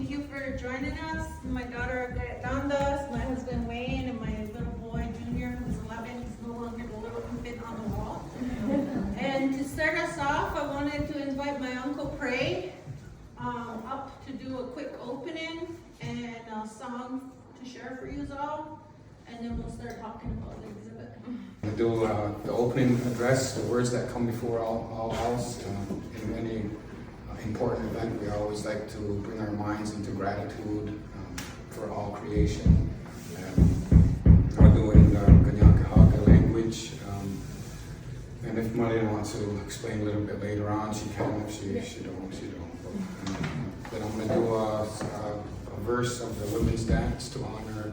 Thank you for joining us. My daughter Kaiahtenhtas, my husband Wayne, and my little boy Junior, who's 11. He's no longer the little infant on the wall. And to start us off, I wanted to invite my Uncle Pray up to do a quick opening and a song to share for you all. And then we'll start talking about the exhibit. We do the opening address, the words that come before all else. In any important event, we always like to bring our minds into gratitude for all creation. I'll do it in the Kaiahtenhtas language. And if Marlana wants to explain a little bit later on, she can. If she don't. But I'm going to do a verse of the women's dance to honor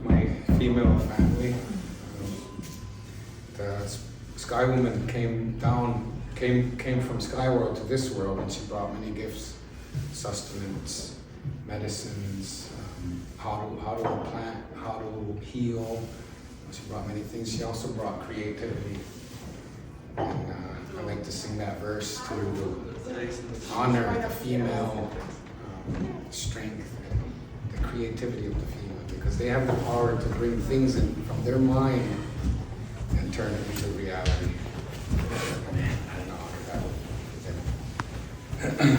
my female family. The Sky Woman came from Sky World to this world, and she brought many gifts: sustenance, medicines, how to plant, how to heal. She brought many things. She also brought creativity. And I like to sing that verse to honor the female strength and the creativity of the female, because they have the power to bring things in from their mind and turn it into reality.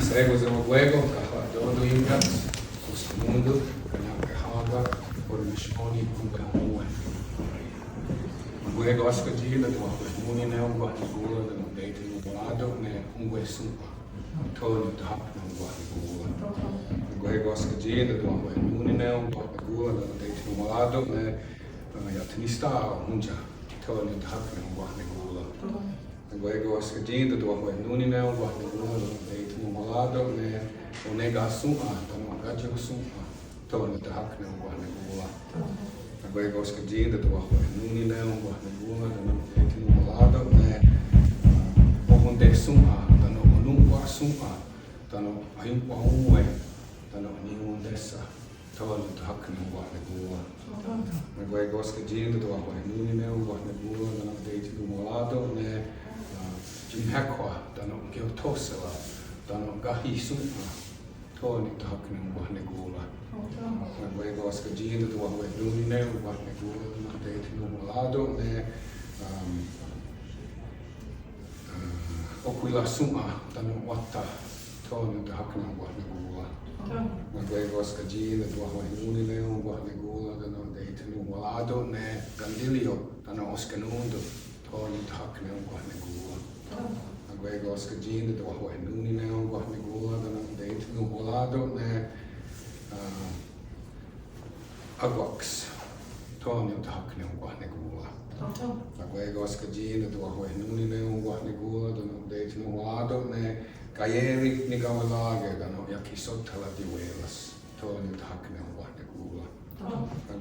Seguimos en luego, Kaiahtenhtas, mundo, Kaiahtenhtas, por Mishoni, Kumbehuwe. Luego, Ascadilla, do Munina, Guatigula, the Date in Volado, and Unguesumpa, told you to happen on Guatigula. Luego, Ascadilla, the Munina, Guatigula, the Date in Volado, and Yatinista, Unja, told you to happen on Guatigula. Luego, Ascadilla, the Munina, Guatigula, the Date in Volado, and Onega Sumpa, the Magajo Sumpa, told you to happen on Guatigula. Luego Ascadilla, the Munina, Guatigula, the Date in Volado, and Onde Sumpa, the Onumpa Sumpa, the Ayumpa Uwe, the Niundessa, told you to happen on Guatigula. Luego Ascadilla, the Munina, Guatigula, the Date in Volado, and Okwa, the Kiltosela, the Gahi Sumpa, told you to happen on Guatigula. Luego Ascadilla, the Munina, Guatigula, the Date in Volado, and Okwa Sumpa, the Wata, told you to happen on Guatigula. Luego Ascadilla, the Munina, Guatigula, the Date in Volado, and Gandilio, the Oscanundo, told you to happen on Guatigula. Luego Ascadilla, the Munina, Guatigula, the Date in Volado, and Akhwatsi, told you to happen on Guatigula. Luego Ascadilla, the Munina, Guatigula, the Date in Volado, and Kaiahtenhtas, the Yakisotela de Wales, told you to happen on Guatigula.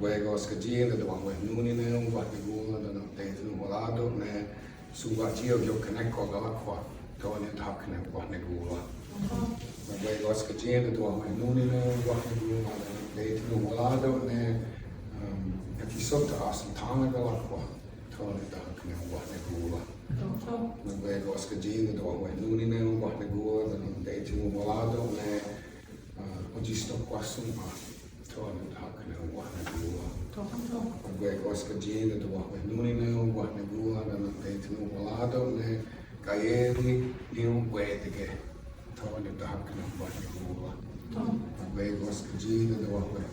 Luego Ascadilla, the Munina, Guatigula, the Date in Volado, and Subagio Yokaneko Galakwa, told you to happen on Guatigula. Luego Ascadilla, the Munina, Guatigula, the Date in Volado, and Yakisotela and Tana Galakwa, told you to happen on Guatigula. Luego Ascadilla, the Munina, Guatigula, the Date in Volado, and Ojistokwa Sumpa, told you to happen on Guatigula. Luego Ascadilla, the Munina, Guatigula, the Date in Volado, and Kaiahtenhtas, told you to happen on Guatigula. Luego Ascadilla, the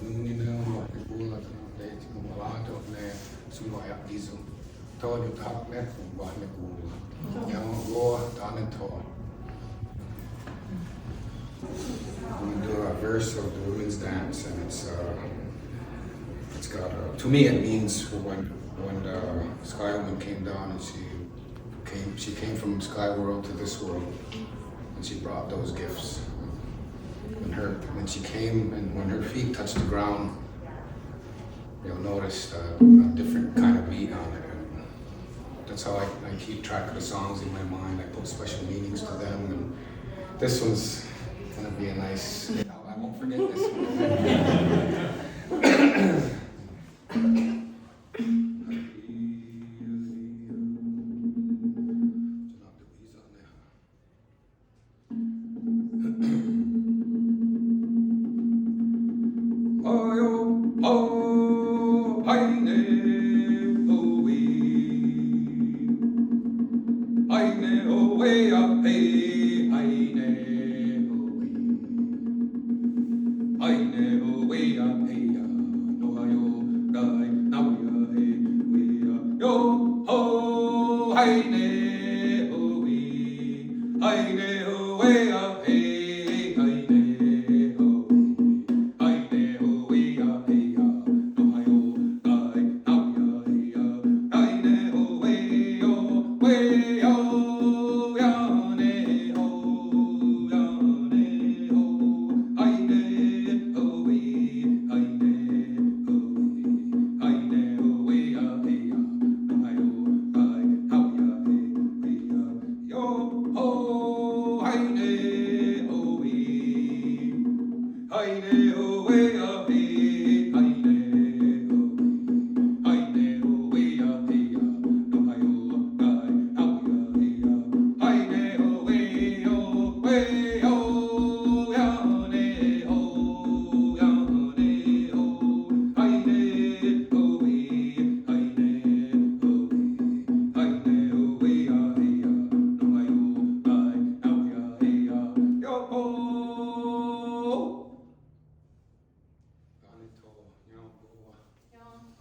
Munina, Guatigula, the Date in Volado, and Sumayakizu, told you to happen on Guatigula. Young Lord, Donator. I'm going to do a verse of the women's dance, and it's got to me it means when the Sky Woman came down and she came from Sky World to this world, and she brought those gifts. When she came and when her feet touched the ground, you'll notice a different kind of beat on it. And that's how I keep track of the songs in my mind. I put special meanings to them, and this one's gonna be a nice. I won't forget this one.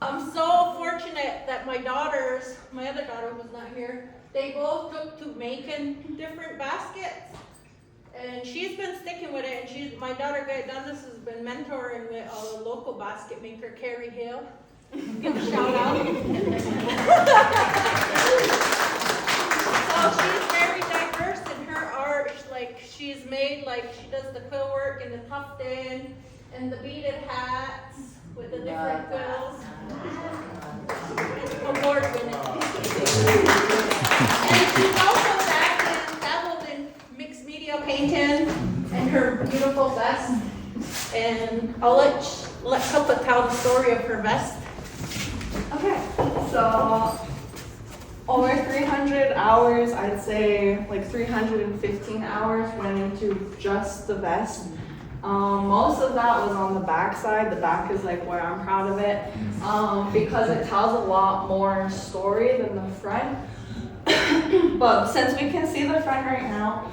I'm so fortunate that my other daughter who's not here, they both took to making different baskets. And she's been sticking with it, and my daughter Kaiahtenhtas has been mentoring with a local basket maker, Carrie Hill. Give a shout out. So she's very diverse in her art. Like she's made, like she does the quill work and the tufting and the beaded hats with the different quills. Award winning. And she's also dabbled in mixed media painting and her beautiful vest. And I'll let Kilta tell the story of her vest. Okay, so over 300 hours, I'd say like 315 hours went into just the vest. Most of that was on the back side. The back is like where I'm proud of it because it tells a lot more story than the front. But since we can see the front right now,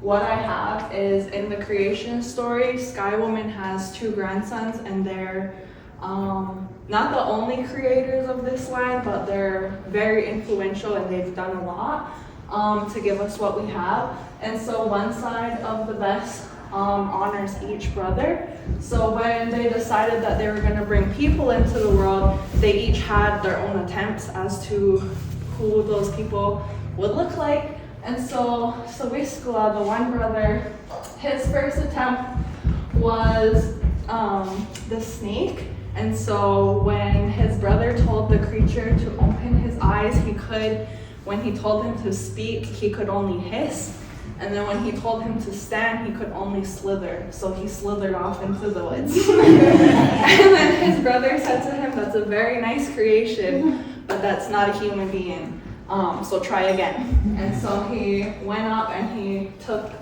what I have is in the creation story, Sky Woman has 2 grandsons, and they're not the only creators of this land, but they're very influential and they've done a lot to give us what we have. And so one side of the vest honors each brother. So when they decided that they were going to bring people into the world, they each had their own attempts as to who those people would look like. And so Wiskala, the one brother, his first attempt was the snake. And so when his brother told the creature to open his eyes, he could. When he told him to speak, he could only hiss. And then when he told him to stand, he could only slither. So he slithered off into the woods. And then his brother said to him, "That's a very nice creation, but that's not a human being. So try again." And so he went up and he took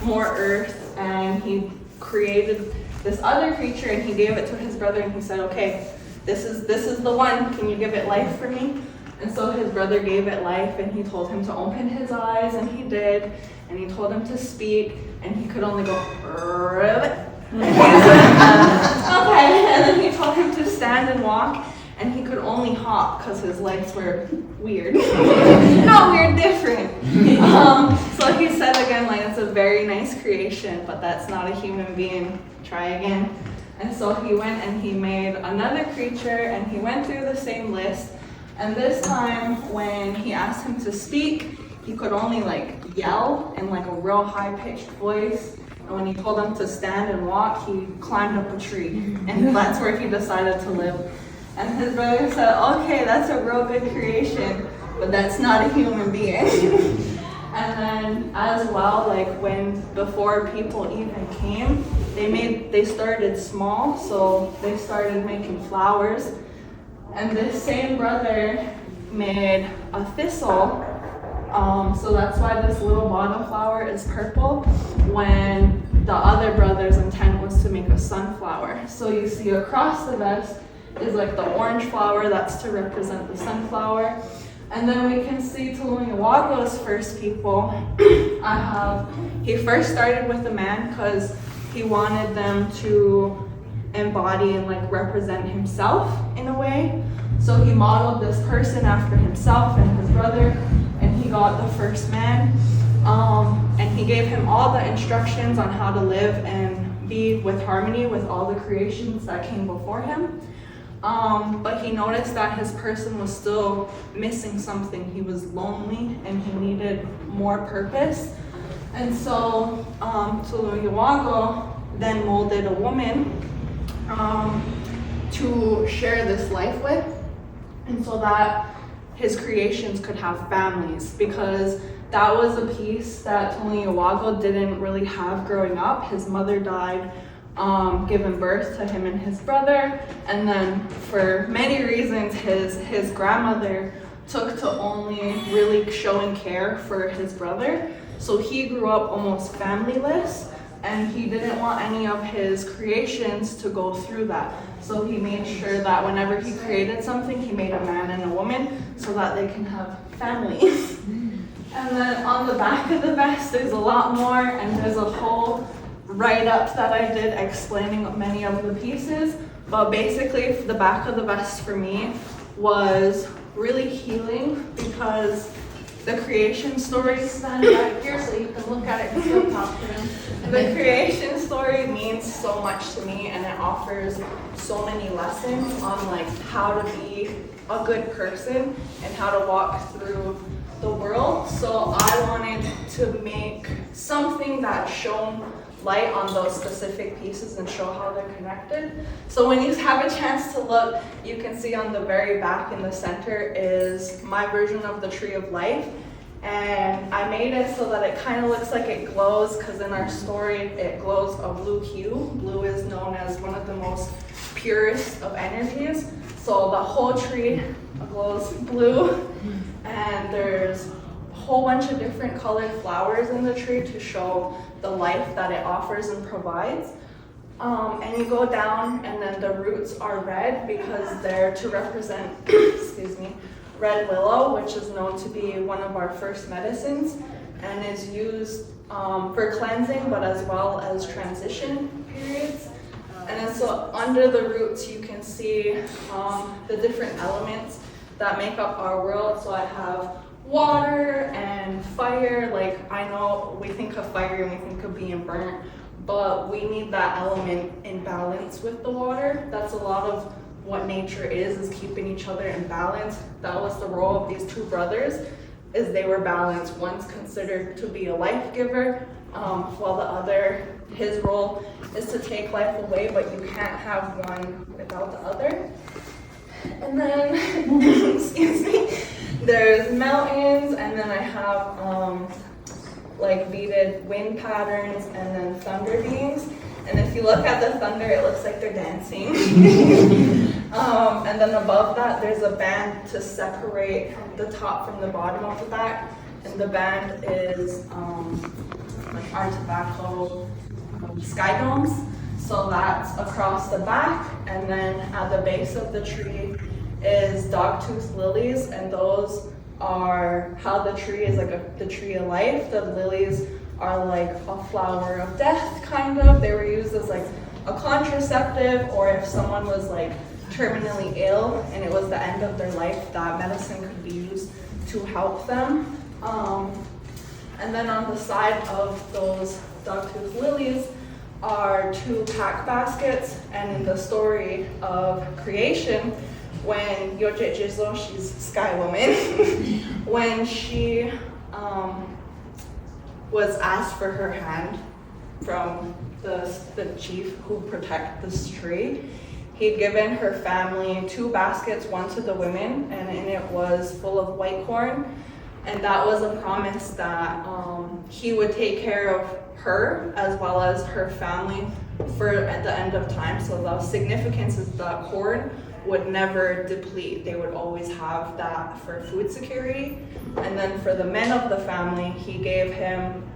more earth and he created this other creature and he gave it to his brother and he said, "Okay, this is the one. Can you give it life for me?" And so his brother gave it life and he told him to open his eyes and he did. And he told him to speak and he could only go, "Ribbit." Okay, and then he told him to stand and walk and he could only hop because his legs were weird. Not weird, different. So he said again, like, "It's a very nice creation, but that's not a human being. Try again." And so he went and he made another creature and he went through the same list. And this time when he asked him to speak, he could only like yell in like a real high-pitched voice. And when he told him to stand and walk, he climbed up a tree. And that's where he decided to live. And his brother said, "Okay, that's a real good creation, but that's not a human being." And then as well, like before people even came, they started small, so they started making flowers. And this same brother made a thistle, so that's why this little bottom flower is purple, when the other brother's intent was to make a sunflower. So you see across the vest is like the orange flower, that's to represent the sunflower. And then we can see Tulunya Iwago's first people, he first started with a man because he wanted them to embody and like represent himself in a way. So he modeled this person after himself and his brother, and he got the first man. And he gave him all the instructions on how to live and be with harmony with all the creations that came before him. But he noticed that his person was still missing something. He was lonely and he needed more purpose. And so Iwago then molded a woman to share this life with, and so that his creations could have families, because that was a piece that Iwago didn't really have growing up. His mother died giving birth to him and his brother, and then for many reasons his grandmother took to only really showing care for his brother. So he grew up almost familyless, and he didn't want any of his creations to go through that. So he made sure that whenever he created something, he made a man and a woman so that they can have families. And then on the back of the vest, there's a lot more, and there's a whole write-up that I did explaining many of the pieces. But basically, the back of the vest for me was really healing, because the creation story, stand back here so you can look at it and still talk to them. The creation story means so much to me, and it offers so many lessons on like how to be a good person and how to walk through the world. So I wanted to make something that shone light on those specific pieces and show how they're connected. So when you have a chance to look, you can see on the very back in the center is my version of the tree of life. And I made it so that it kind of looks like it glows, because in our story it glows a blue hue. Blue is known as one of the most purest of energies. So the whole tree glows blue, and there's a whole bunch of different colored flowers in the tree to show the life that it offers and provides. And you go down, and then the roots are red because they're to represent, excuse me, red willow, which is known to be one of our first medicines and is used for cleansing, but as well as transition periods. And then so under the roots, you can see the different elements that make up our world. So I have water and fire. Like, I know we think of fire and we think of being burnt, but we need that element in balance with the water. That's a lot of what nature is keeping each other in balance. That was the role of these two brothers, is they were balanced. One's considered to be a life giver, while the other, his role is to take life away, but you can't have one without the other. And then, excuse me, there's mountains, and then I have like beaded wind patterns, and then thunder beings. And if you look at the thunder, it looks like they're dancing. And then above that, there's a band to separate the top from the bottom of the back. And the band is like our tobacco sky domes. So that's across the back. And then at the base of the tree is dogtooth lilies. And those are how the tree is like the tree of life. The lilies are like a flower of death, kind of. They were used as like a contraceptive, or if someone was like terminally ill and it was the end of their life, that medicine could be used to help them. And then on the side of those dogtooth lilies are two pack baskets. And in the story of creation, when Yoje Jizo, she's Sky Woman, when she was asked for her hand from the chief who protect this tree, he'd given her family two baskets, one to the women, and in it was full of white corn. And that was a promise that he would take care of her as well as her family for at the end of time. So the significance is that corn would never deplete. They would always have that for food security. And then for the men of the family, he gave him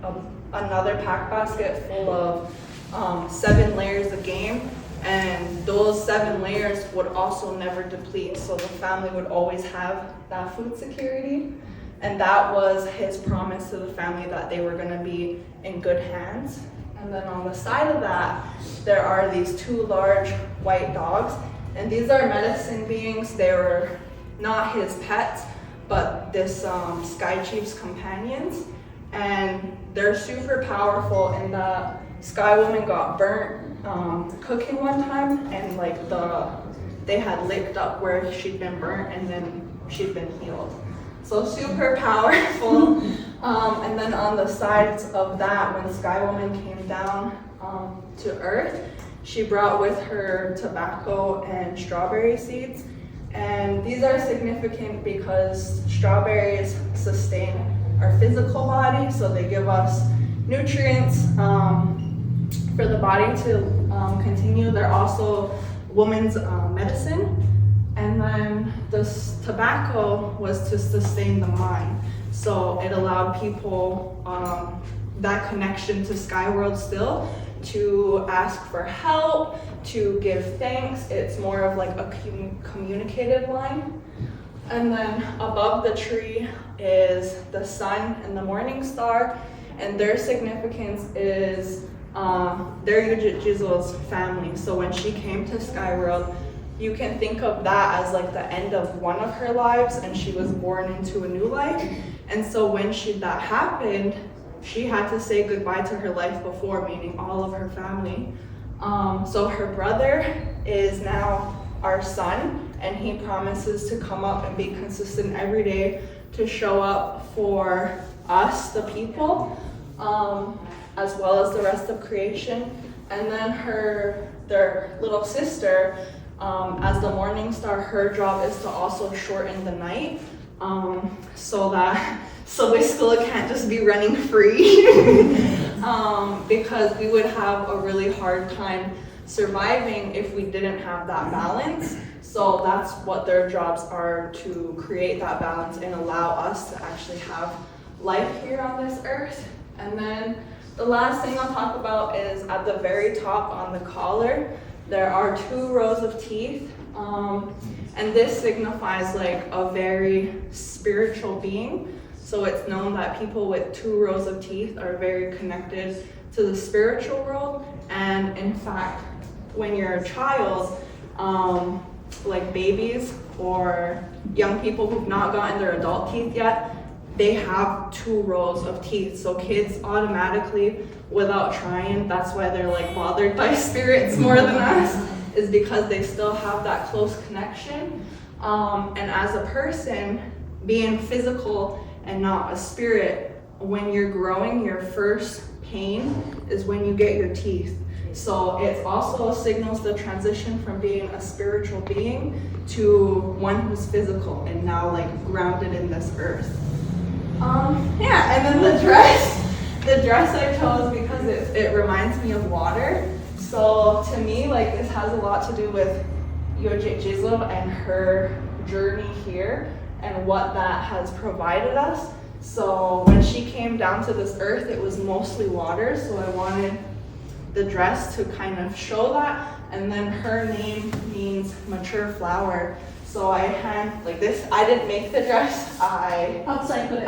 another pack basket full of 7 layers of game. And those 7 layers would also never deplete. So the family would always have that food security. and that was his promise to the family that they were going to be in good hands. And then on the side of that, there are these two large white dogs, and these are medicine beings. They were not his pets, but this Sky Chief's companions, and they're super powerful. And the Sky Woman got burnt cooking one time, and like they had licked up where she'd been burnt, and then she'd been healed. So super powerful. And then on the sides of that, when Sky Woman came down to Earth, she brought with her tobacco and strawberry seeds. And these are significant because strawberries sustain our physical body, so they give us nutrients for the body to continue. They're also woman's medicine. And then this tobacco was to sustain the mind. So it allowed people that connection to Sky World still, to ask for help, to give thanks. It's more of like a communicative line. And then above the tree is the sun and the morning star, and their significance is they're Yujizu's family. So when she came to Sky World, you can think of that as like the end of one of her lives, and she was born into a new life. And so when that happened, she had to say goodbye to her life before, meaning all of her family. So her brother is now our son, and he promises to come up and be consistent every day to show up for us, the people, as well as the rest of creation. And then their little sister, as the morning star, her job is to also shorten the night, so basically it can't just be running free, because we would have a really hard time surviving if we didn't have that balance. So that's what their jobs are, to create that balance and allow us to actually have life here on this earth. And then the last thing I'll talk about is at the very top on the collar, there are 2 rows of teeth. And this signifies like a very spiritual being. So it's known that people with 2 rows of teeth are very connected to the spiritual world. And in fact, when you're a child, like babies or young people who've not gotten their adult teeth yet, they have 2 rows of teeth. So kids automatically, without trying, that's why they're like bothered by spirits more than us, is because they still have that close connection. And as a person, being physical and not a spirit, when you're growing, your first pain is when you get your teeth. So it also signals the transition from being a spiritual being to one who's physical and now like grounded in this earth. Yeah, and then the dress I chose because it reminds me of water. So to me, like, this has a lot to do with Yujizu and her journey here and what that has provided us. So when she came down to this earth, it was mostly water, so I wanted the dress to kind of show that. And then her name means mature flower. So I had like this, I didn't make the dress, I upcycled.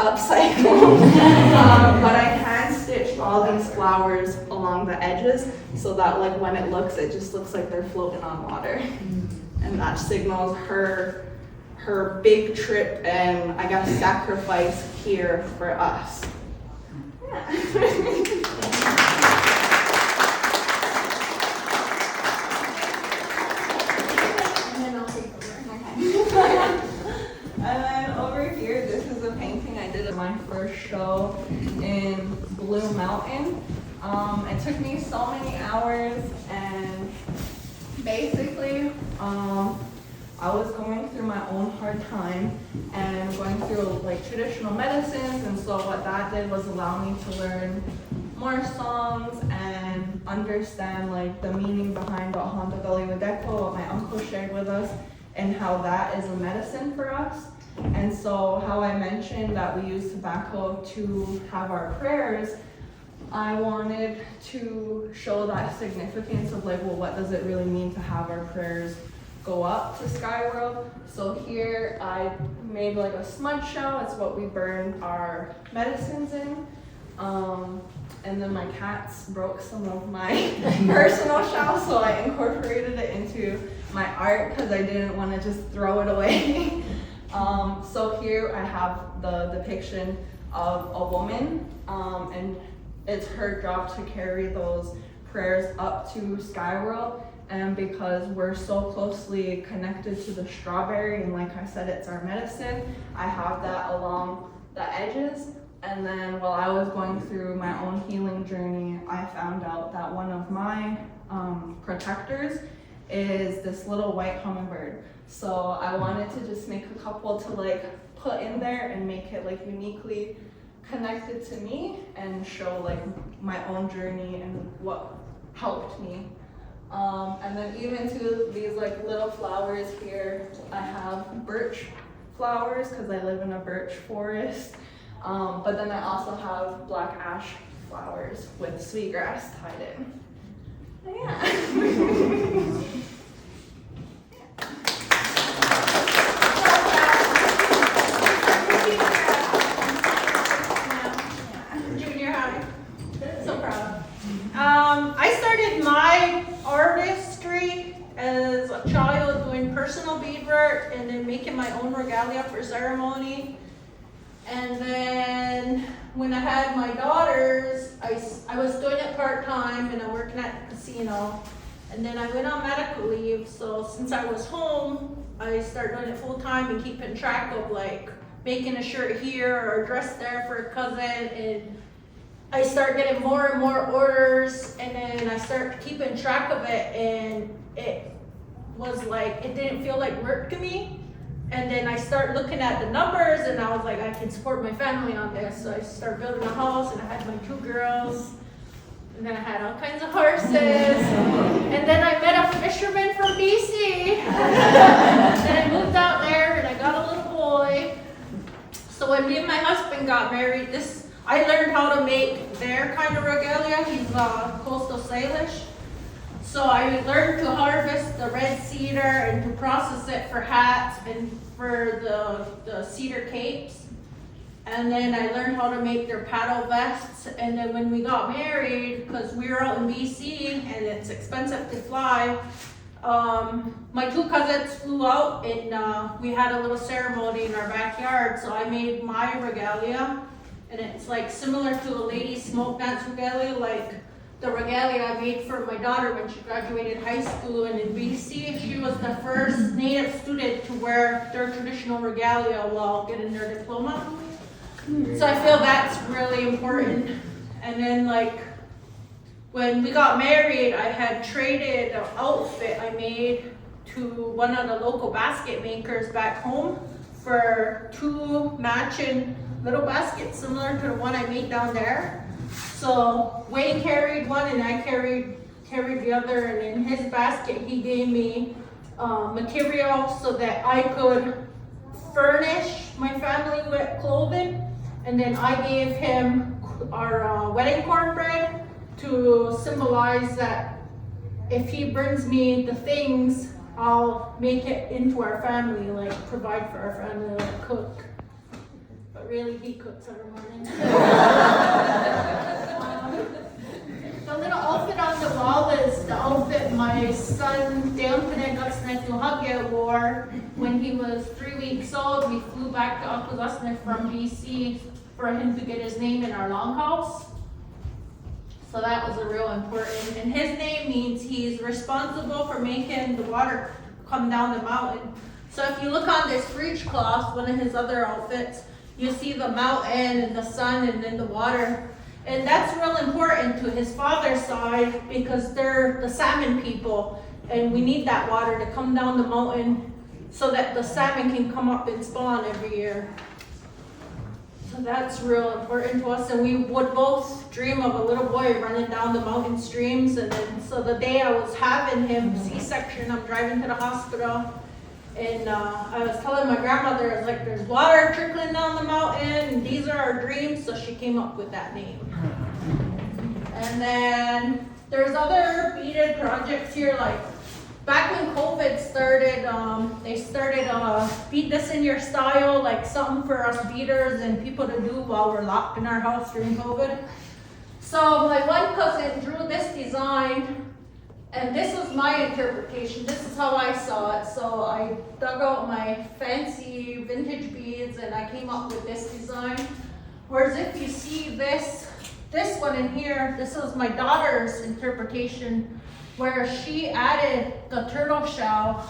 But I hand stitched all these flowers along the edges so that like when it just looks like they're floating on water. And that signals her big trip and I guess sacrifice here for us. Yeah. And then over here, this is a painting I did at my first show in Blue Mountain. It took me so many hours, and basically, I was going through my own hard time and going through like traditional medicines, and so what that did was allow me to learn more songs and understand like the meaning behind what what my uncle shared with us, and how that is a medicine for us. And so how I mentioned that we use tobacco to have our prayers, I wanted to show that significance of like, well, what does it really mean to have our prayers go up to Sky World. So here I made like a smudge shell. It's what we burn our medicines in. And then my cats broke some of my personal shells, so I incorporated it into my art because I didn't want to just throw it away. So here I have the depiction of a woman, and it's her job to carry those prayers up to Sky World. And because we're so closely connected to the strawberry, and like I said, it's our medicine, I have that along the edges. And then while I was going through my own healing journey, I found out that one of my protectors is this little white hummingbird. So I wanted to just make a couple to like put in there and make it like uniquely connected to me and show like my own journey and what helped me. And then even to these like little flowers here, I have birch flowers because I live in a birch forest. But then I also have black ash flowers with sweetgrass tied in. So yeah. Junior high. So proud. I started my artistry as a child doing personal beadwork and then making my own regalia for ceremony. And then when I had my daughters, I was doing it part-time and I worked at a casino. And then I went on medical leave, so since I was home, I started doing it full-time and keeping track of like making a shirt here or a dress there for a cousin. And I started getting more and more orders, and then I started keeping track of it, and it was like, it didn't feel like work to me. And then I started looking at the numbers and I was like, I can support my family on this. So I started building a house and I had my 2 girls. And then I had all kinds of horses. And then I met a fisherman from BC. Then I moved out there and I got a little boy. So when me and my husband got married, I learned how to make their kind of regalia. He's coastal Salish. So I learned to harvest the red cedar and to process it for hats and for the cedar capes. And then I learned how to make their paddle vests. And then when we got married, because we were out in BC and it's expensive to fly, my 2 cousins flew out and we had a little ceremony in our backyard. So I made my regalia, and it's like similar to a lady smoke dance regalia, like the regalia I made for my daughter when she graduated high school. And in BC, she was the first Native student to wear their traditional regalia while getting their diploma. So I feel that's really important. And then like when we got married, I had traded an outfit I made to one of the local basket makers back home for 2 matching little baskets similar to the one I made down there. So Wayne carried one and I carried the other, and in his basket he gave me material so that I could furnish my family with clothing, and then I gave him our wedding cornbread to symbolize that if he brings me the things, I'll make it into our family, like provide for our family, like cook. But really, he cooks every morning. The little outfit on the wall is the outfit my son, Kaiahtenhtas wore when he was 3 weeks old. We flew back to Akwesasne from BC for him to get his name in our longhouse. So that was a real important. And his name means he's responsible for making the water come down the mountain. So if you look on this breechcloth, one of his other outfits, you see the mountain and the sun and then the water. And that's real important to his father's side because they're the salmon people, and we need that water to come down the mountain so that the salmon can come up and spawn every year. So that's real important to us, and we would both dream of a little boy running down the mountain streams. And then, so the day I was having him C-section, I'm driving to the hospital, and I was telling my grandmother, I was like, there's water trickling down the mountain, and these are our dreams, so she came up with that name. And then there's other beaded projects here, like back when COVID started, they started beat this in your style, like something for us beaters and people to do while we're locked in our house during COVID. So my one cousin drew this design, and this was my interpretation. This is how I saw it. So I dug out my fancy vintage beads and I came up with this design. Whereas if you see this one in here, this was my daughter's interpretation, where she added the turtle shell,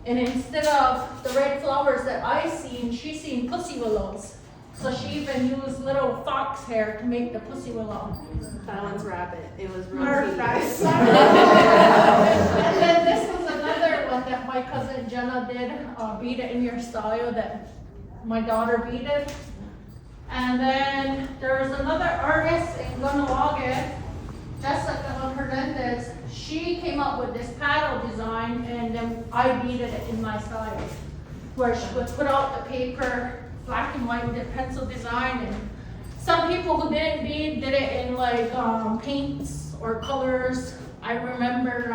and instead of the red flowers that I seen, she seen pussy willows. So she even used little fox hair to make the pussy willow. That one's rabbit. It was real Perfect. cute. And then this was another one that my cousin Jenna did, beat it in your style, that my daughter beaded. And then there was another artist in Guanajuato, Jessica Hernandez. She came up with this paddle design, and then I beaded it in my style, where she would put out the paper, black and white with a pencil design, and some people who didn't bead did it in like paints or colors. I remember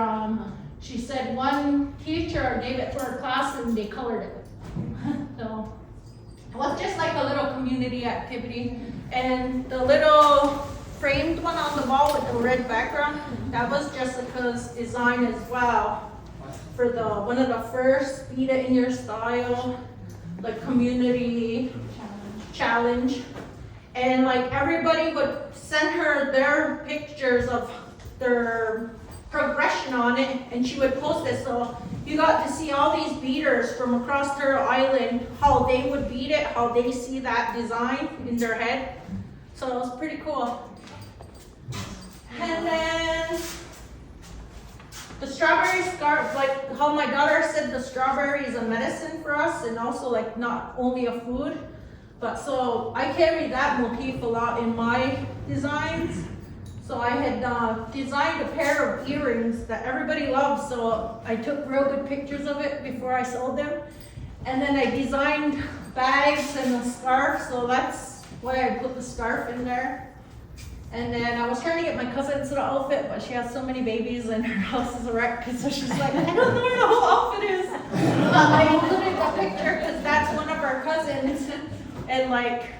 she said one teacher gave it for her class and they colored it. So it was just like a little community activity. And the little framed one on the wall with the red background, that was Jessica's design as well, for the one of the first beat it in your style, like community challenge. And like everybody would send her their pictures of their progression on it, and she would post it. So you got to see all these beaters from across her island, how they would beat it, how they see that design in their head. So it was pretty cool. And then the strawberry scarf, like how my daughter said, the strawberry is a medicine for us, and also like not only a food. But so I carry that motif a lot in my designs. So I had designed a pair of earrings that everybody loves. So I took real good pictures of it before I sold them. And then I designed bags and a scarf. So that's why I put the scarf in there. And then I was trying to get my cousin to the outfit, but she has so many babies and her house is a wreck. So she's like, I don't know where the whole outfit is. I included the picture because that's one of our cousins. And like,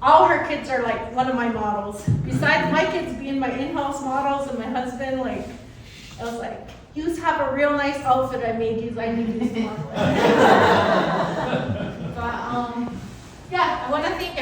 all her kids are like one of my models. Besides my kids being my in-house models and my husband, like, I was like, you have a real nice outfit I made you. I need you to model it. But yeah, I want to thank